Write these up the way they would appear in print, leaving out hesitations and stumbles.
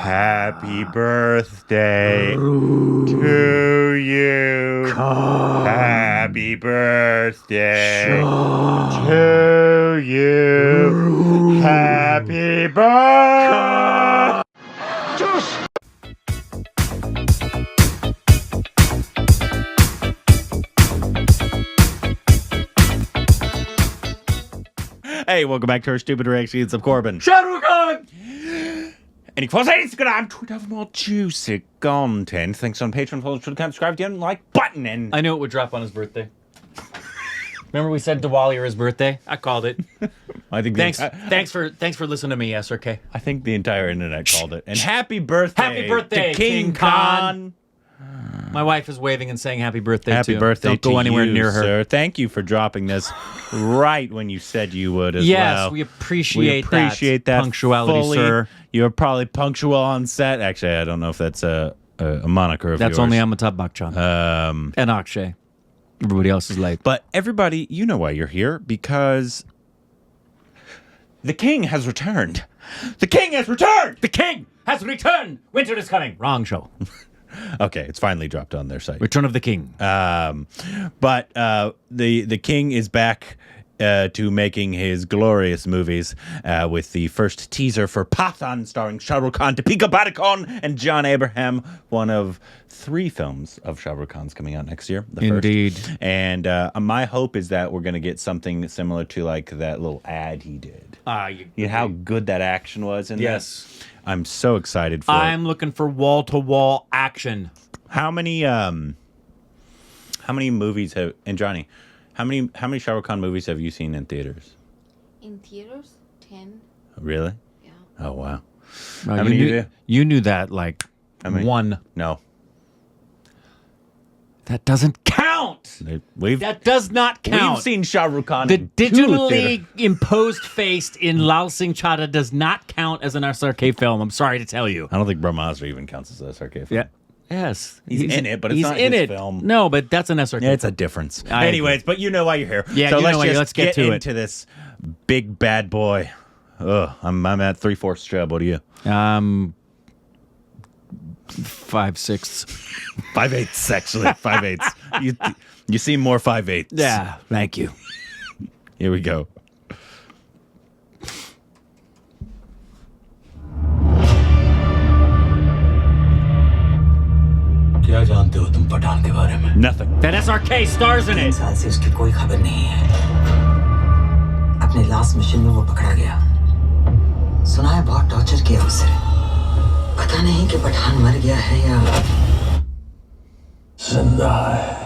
Happy birthday to you. Happy birthday to you. Happy birthday. Hey, welcome back to our stupid reactions of Corbin. Shah Rukh! And equals Instagram, Twitter for more juicy content. Thanks on Patreon, follow, subscribe, and like button. And I knew it would drop on his birthday. Remember we said Diwali or his birthday? I called it. I think thanks for listening to me, SRK. I think the entire internet called it. And happy birthday to King Khan. My wife is waving and saying happy birthday Happy to birthday Don't go to anywhere you, near her. Sir. Thank you for dropping this right when you said you would as well. Yes, we appreciate that punctuality, fully. sir. You're probably punctual on set. Actually, I don't know if that's a moniker of That's yours. only Amitabh Bachchan. And Akshay. Everybody else is late. But everybody, you know why you're here, because the king has returned. The king has returned! The king has returned! Winter is coming! Wrong show. Okay, it's finally dropped on their site. Return of the King. But the king is back to making his glorious movies with the first teaser for Pathaan, starring Shah Rukh Khan, Deepika Padukone, and John Abraham. One of 3 films of Shah Rukh Khan's coming out next year. Indeed. First. And my hope is that we're going to get something similar to like that little ad he did. You know how good that action was in Yes. that? I'm so excited for it. I'm looking for wall-to-wall action. How many movies have, and Johnny, how many Shah Rukh Khan movies have you seen in theaters? In theaters, 10. Really? Yeah. Oh wow. How many you knew that like one. No. That doesn't count. That does not count. We've seen Shah Rukh Khan The in 2 digitally theaters. imposed face in Lal Singh Chadha does not count as an SRK film. I'm sorry to tell you. I don't think Brahmastra even counts as a SRK film. Yeah. Yes. He's in it, but it's he's not in his it. film. No, but that's an SRK Yeah, it's a film. difference. I Anyways, agree. but you know why you're here. Yeah, so you know why. just Let's get to it. into this big bad boy. Ugh, I'm at 3/4 job. What are you? 5/6. 5/8 actually. 5/8. You seem more 5/8. Yeah, thank you. Here we go. क्या जानते हो तुम पठान के बारे में? Nothing. That SRK stars in 3 it. साल से उसकी कोई खबर नहीं है। अपने लास्ट मिशन में वो पकड़ा गया। सुना है बहुत टॉर्चर किया उसे। पता नहीं कि पठान मर गया है या जिंदा है।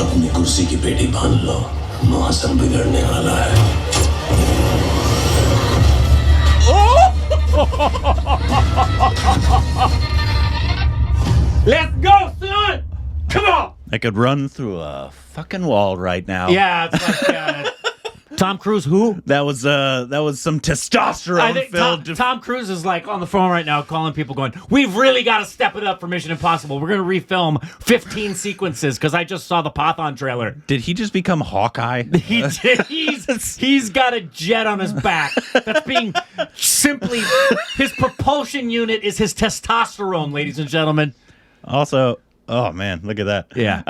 अपनी कुर्सी की पेटी बांध लो, मौसम बिगड़ने वाला है। Let's go, son! Come on! I could run through a fucking wall right now. Yeah, it's like Tom Cruise. Who? That was some testosterone I think filled. Tom Cruise is like on the phone right now, calling people, going, "We've really got to step it up for Mission Impossible. We're going to refilm 15 sequences because I just saw the Pathaan trailer." Did he just become Hawkeye? He did. He's got a jet on his back. That's being simply his propulsion unit is his testosterone, ladies and gentlemen. Also, oh man, look at that. Yeah.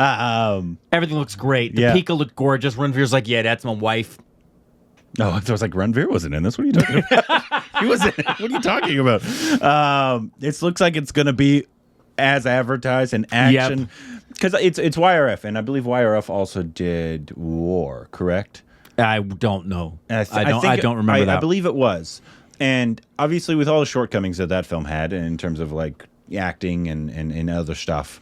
Everything looks great. The Pika looked gorgeous. Ranveer's like, yeah, that's my wife. Oh, I was like, Ranveer wasn't in this. What are you talking about? He wasn't. What are you talking about? It looks like it's going to be as advertised in action. Because it's YRF, and I believe YRF also did War, correct? I don't know. And I don't remember that. I believe it was. And obviously, with all the shortcomings that film had in terms of like acting and other stuff,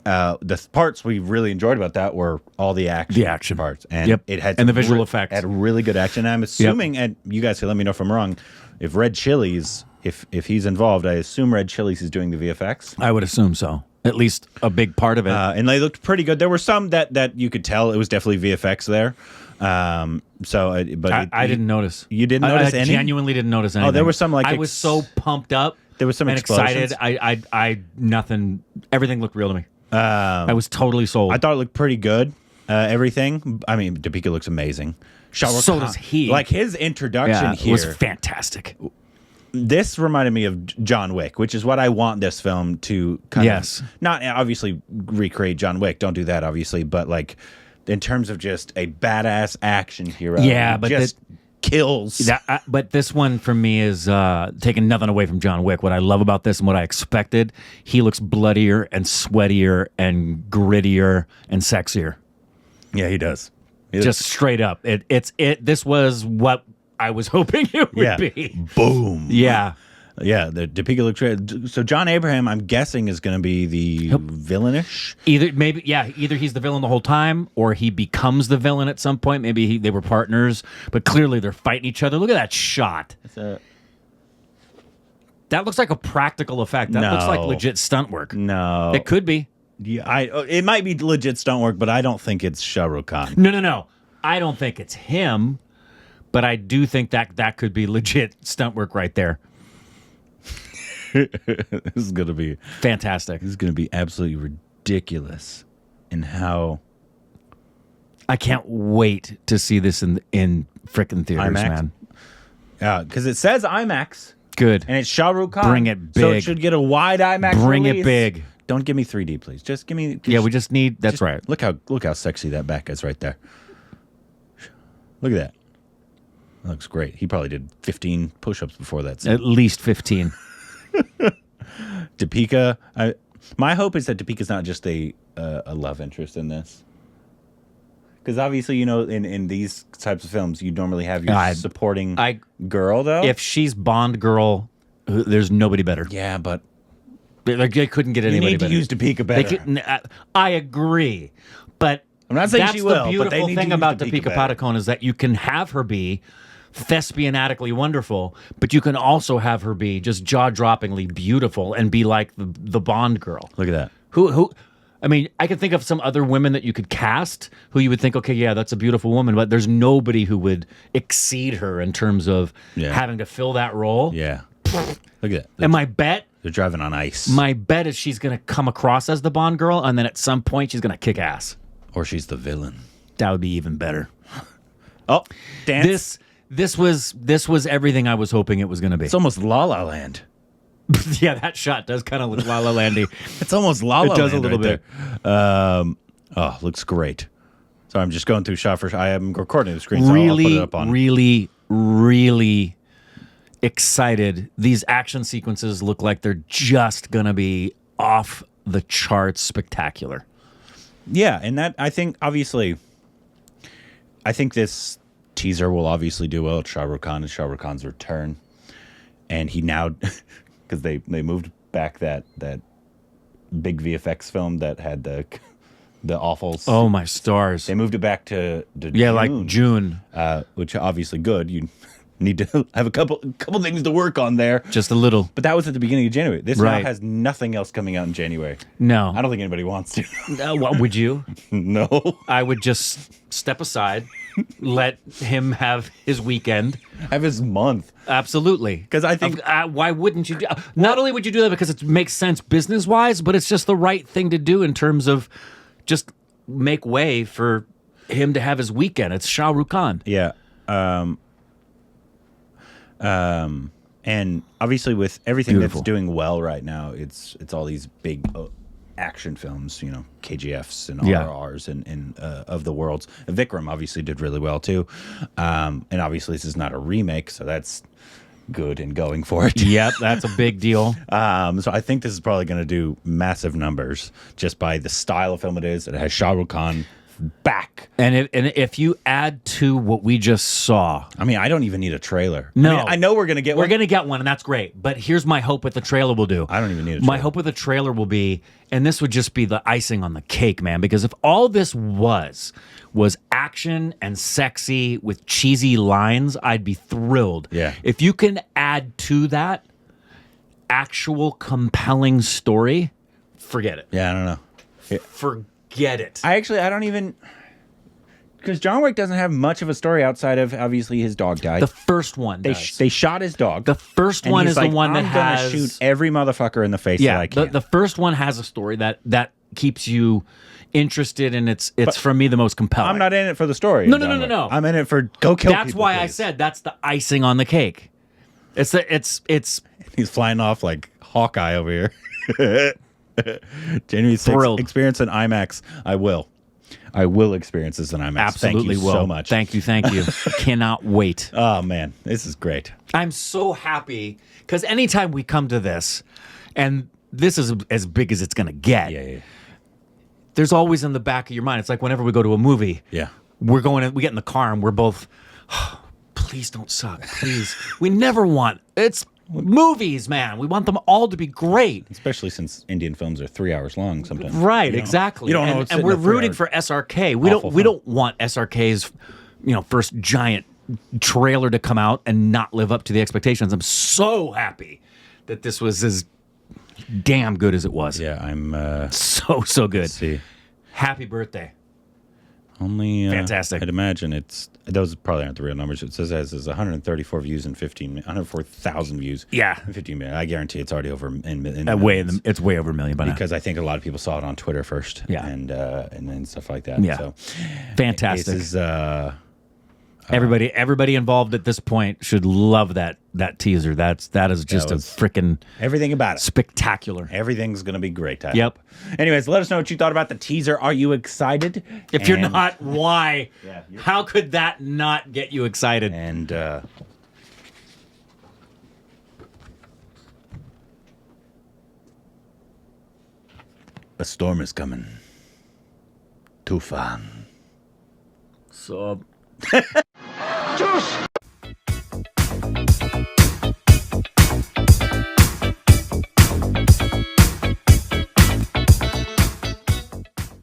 the parts we really enjoyed about that were all the action parts, and it had and the visual effects. Had really good action. I'm assuming, and you guys can let me know if I'm wrong. If Red Chilies, if he's involved, I assume Red Chilies is doing the VFX. I would assume so. At least a big part of it. And they looked pretty good. There were some that you could tell it was definitely VFX there. But I didn't notice. You didn't notice I any? genuinely didn't notice anything. Oh, there were some like I was so pumped up. There was some and explosions. excited. I nothing. Everything looked real to me. I was totally sold. I thought it looked pretty good. Everything. I mean, Deepika looks amazing. Shah Rukh So Khan, does he. Like his introduction here was fantastic. This reminded me of John Wick, which is what I want this film to kind Yes. of not obviously recreate John Wick. Don't do that, obviously, but like in terms of just a badass action hero. Yeah, who but just kills. But this one for me is taking nothing away from John Wick. What I love about this and what I expected, he looks bloodier and sweatier and grittier and sexier. Yeah, he does. Just straight up. This was what I was hoping it would be. Boom. Yeah. Yeah, the Deepika looks great. So John Abraham, I'm guessing, is going to be the villainish. Either he's the villain the whole time, or he becomes the villain at some point. Maybe they were partners, but clearly they're fighting each other. Look at that shot. That looks like a practical effect. That looks like legit stunt work. No, it could be. Yeah, it might be legit stunt work, but I don't think it's Shah Rukh Khan. No. I don't think it's him, but I do think that could be legit stunt work right there. This is going to be fantastic. This is going to be absolutely ridiculous in how. I can't wait to see this in frickin' theaters, IMAX? man. Yeah, because it says IMAX. Good. And it's Shah Rukh Khan. Bring it big. So it should get a wide IMAX Bring release. it big. Don't give me 3D, please. Just give me. We just need. That's right. Look how sexy that back is right there. Look at that. That looks great. He probably did 15 push-ups before that scene. At least 15. Deepika. My hope is that Deepika's not just a love interest in this. Because obviously, in these types of films, you normally have your supporting girl, though. If she's Bond girl, there's nobody better. Yeah, but they couldn't get anybody better. You need to use Deepika better. I agree, but I'm not saying that's she will. the beautiful but they need thing to about use Deepika better. Padukone is that you can have her be thespianatically wonderful, but you can also have her be just jaw-droppingly beautiful and be like the Bond girl. Look at that. Who I mean, I can think of some other women that you could cast who you would think, okay, yeah, that's a beautiful woman, but there's nobody who would exceed her in terms of having to fill that role. Yeah. Look at that. And my bet, they're driving on ice. my bet is she's going to come across as the Bond girl, and then at some point she's going to kick ass. Or she's the villain. That would be even better. Oh, dance. This was everything I was hoping it was going to be. It's almost La La Land. Yeah, that shot does kind of look La La Landy. It's almost La La Land. It does a little bit. Oh, looks great. So I'm just going through shot for shot. I am recording the screen, so I'll put it up on. Really excited. These action sequences look like they're just going to be off the charts spectacular. Yeah, and that, I think, obviously, I think this teaser will obviously do well. It's Shah Rukh Khan and Shah Rukh Khan's return. And he now, because they moved back that big VFX film that had the awful. Oh, my stars. They moved it back to June. Like June. Which obviously good. You need to have a couple things to work on there. Just a little. But that was at the beginning of January. This Right. now has nothing else coming out in January. No. I don't think anybody wants to. What would you? No. I would just step aside, let him have his weekend. Have his month. Absolutely. Because I think... why wouldn't you do... Not only would you do that because it makes sense business-wise, but it's just the right thing to do in terms of just make way for him to have his weekend. It's Shah Rukh Khan. Yeah. And obviously with everything Beautiful. that's doing well right now, it's all these big action films, KGFs and RRRs and of the worlds. Vikram obviously did really well too. And obviously this is not a remake, so that's good and going for it. Yep, that's a big deal. So I think this is probably going to do massive numbers just by the style of film it is. It has Shah Rukh Khan. back. And if you add to what we just saw, I mean, I don't even need a trailer. No. I mean, I know we're gonna get we're one. gonna get one, and that's great. But here's my hope what the trailer will do. I don't even need a My trailer. hope with the trailer will be, and this would just be the icing on the cake, man. Because if all this was action and sexy with cheesy lines, I'd be thrilled. Yeah. If you can add to that actual compelling story, forget it. Yeah, I don't know. Forget it. I don't even, because John Wick doesn't have much of a story outside of obviously his dog died. The first one They does. they shot his dog. The first and one he's is like, the one that I'm gonna has shoot every motherfucker in the face that I can. The first one has a story that keeps you interested, and it's for me the most compelling. I'm not in it for the story. No, of no, John no, Wick. no, no. I'm in it for go kill That's people, why I please. said that's the icing on the cake. It's He's flying off like Hawkeye over here. January 6th, Thrilled. experience an IMAX. I will experience this in IMAX. absolutely Thank you will. so much. Thank you. Cannot wait. Oh man, this is great. I'm so happy because anytime we come to this, and this is as big as it's gonna get. Yeah. There's always in the back of your mind. It's like whenever we go to a movie. Yeah. We get in the car and we're both, please don't suck, please. We never want, it's movies, man. We want them all to be great. Especially since Indian films are 3 hours long sometimes. Right, You know? exactly. You don't know and, what's and in we're the 3 rooting hours. for SRK. Awful We film. don't want SRK's, first giant trailer to come out and not live up to the expectations. I'm so happy that this was as damn good as it was. Yeah, I'm So good. let's see. Happy birthday. Only Fantastic. I'd imagine those probably aren't the real numbers. It says it has 134 views in 104,000 views. Yeah. In 15 minutes. I guarantee it's already over in It's way over a million by now. because I think a lot of people saw it on Twitter first. Yeah. And then stuff like that. Yeah. So Fantastic. this is Everybody involved at this point should love that teaser. That is just That a was- freaking everything about it. spectacular. Everything's gonna be great. I Yep. hope. Anyways, let us know what you thought about the teaser. Are you excited? If you're And- not, why? Yeah, you're- How could that not get you excited? And a storm is coming. Tufan. So